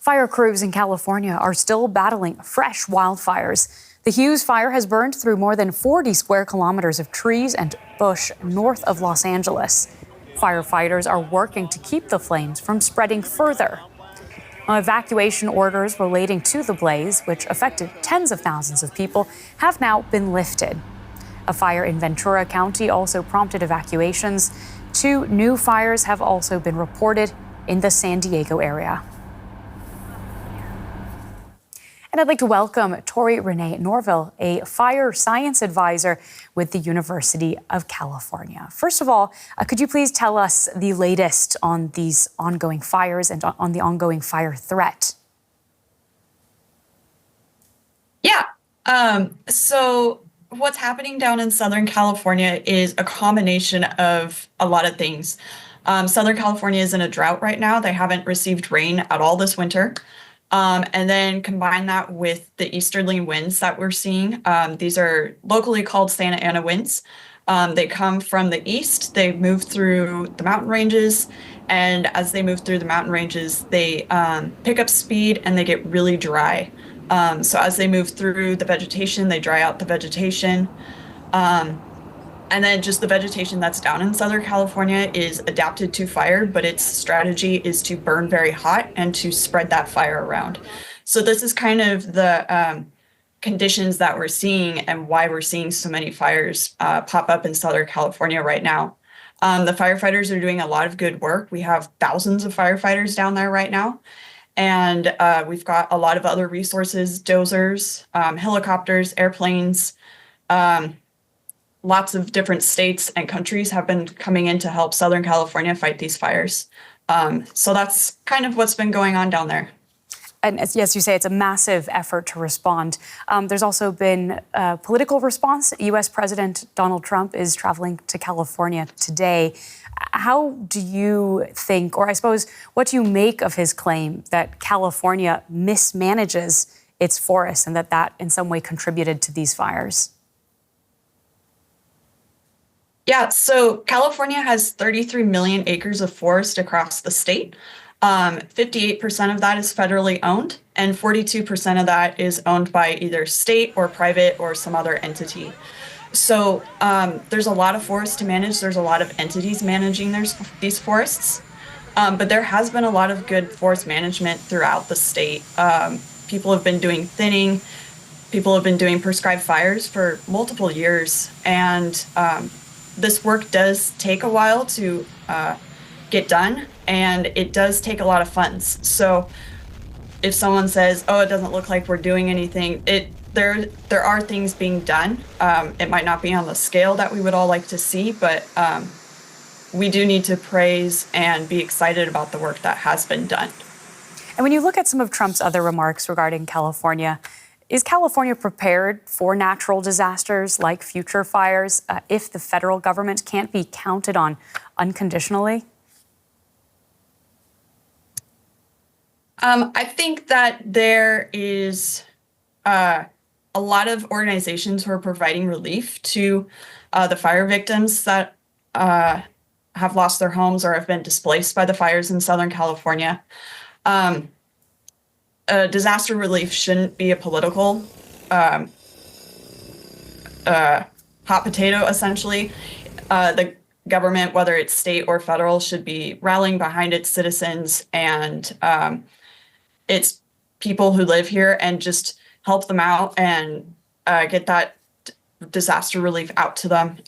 Fire crews in California are still battling fresh wildfires. The Hughes Fire has burned through more than 40 square kilometers of trees and bush north of Los Angeles. Firefighters are working to keep the flames from spreading further. Evacuation orders relating to the blaze, which affected tens of thousands of people, have now been lifted. A fire in Ventura County also prompted evacuations. 2 new fires have also been reported in the San Diego area. And I'd like to welcome Tori Renae Norville, a fire science advisor with the University of California. First of all, could you please tell us the latest on these ongoing fires and on the ongoing fire threat? Yeah. So what's happening down in Southern California is a combination of a lot of things. Southern California is in a drought right now. They haven't received rain at all this winter. And then combine that with the easterly winds that we're seeing. These are locally called Santa Ana winds. They come from the east, they move through the mountain ranges, and as they move through the mountain ranges, they pick up speed and they get really dry. So as they move through the vegetation, they dry out the vegetation. And then just the vegetation that's down in Southern California is adapted to fire, but its strategy is to burn very hot and to spread that fire around. So this is kind of the conditions that we're seeing and why we're seeing so many fires pop up in Southern California right now. The firefighters are doing a lot of good work. We have thousands of firefighters down there right now. And we've got a lot of other resources, dozers, helicopters, airplanes. Lots of different states and countries have been coming in to help Southern California fight these fires. So that's kind of what's been going on down there. And as you say, it's a massive effort to respond. There's also been a political response. U.S. President Donald Trump is traveling to California today. How do you think, or I suppose, what do you make of his claim that California mismanages its forests and that in some way contributed to these fires? Yeah, so California has 33 million acres of forest across the state. 58% of that is federally owned, and 42% of that is owned by either state or private or some other entity. So there's a lot of forests to manage. There's a lot of entities managing these forests. But there has been a lot of good forest management throughout the state. People have been doing thinning. People have been doing prescribed fires for multiple years. And this work does take a while to get done, and it does take a lot of funds. So if someone says, oh, it doesn't look like we're doing anything, there are things being done. It might not be on the scale that we would all like to see, but we do need to praise and be excited about the work that has been done. And when you look at some of Trump's other remarks regarding California, is California prepared for natural disasters like future fires if the federal government can't be counted on unconditionally? I think that there is a lot of organizations who are providing relief to the fire victims that have lost their homes or have been displaced by the fires in Southern California. Disaster relief shouldn't be a political hot potato, essentially. The government, whether it's state or federal, should be rallying behind its citizens and its people who live here and just help them out and get that disaster relief out to them.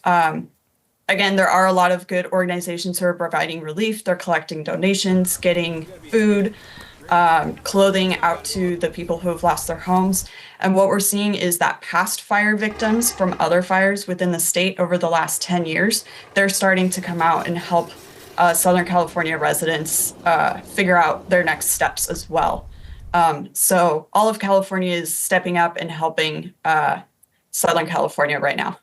Again, there are a lot of good organizations who are providing relief. They're collecting donations, getting food, clothing out to the people who have lost their homes. And what we're seeing is that past fire victims from other fires within the state over the last 10 years, they're starting to come out and help Southern California residents figure out their next steps as well. So all of California is stepping up and helping Southern California right now.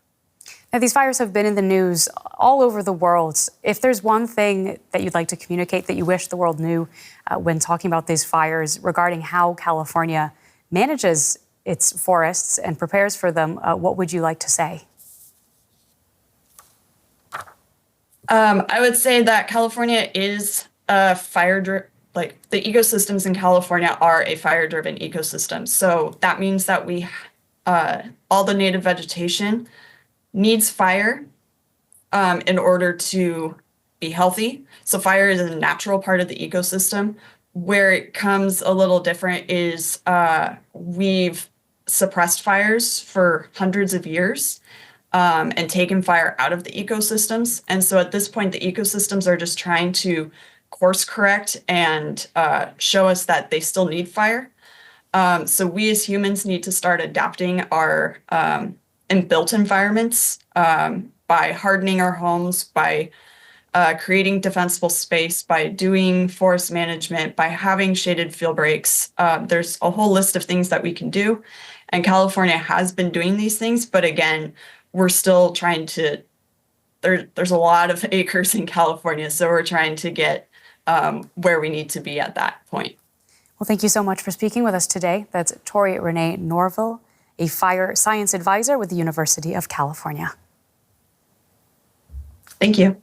Now, these fires have been in the news all over the world. If there's one thing that you'd like to communicate that you wish the world knew when talking about these fires regarding how California manages its forests and prepares for them, what would you like to say? I would say that California is a like the ecosystems in California are a fire-driven ecosystem. So that means that all the native vegetation needs fire in order to be healthy. So fire is a natural part of the ecosystem. Where it comes a little different is we've suppressed fires for hundreds of years and taken fire out of the ecosystems. And so at this point, the ecosystems are just trying to course correct and show us that they still need fire. So we as humans need to start adapting our inbuilt environments by hardening our homes, by creating defensible space, by doing forest management, by having shaded field breaks. There's a whole list of things that we can do. And California has been doing these things, but again, we're still trying to, there's a lot of acres in California, so we're trying to get where we need to be at that point. Well, thank you so much for speaking with us today. That's Tori Renae Norville, a fire science advisor with the University of California. Thank you.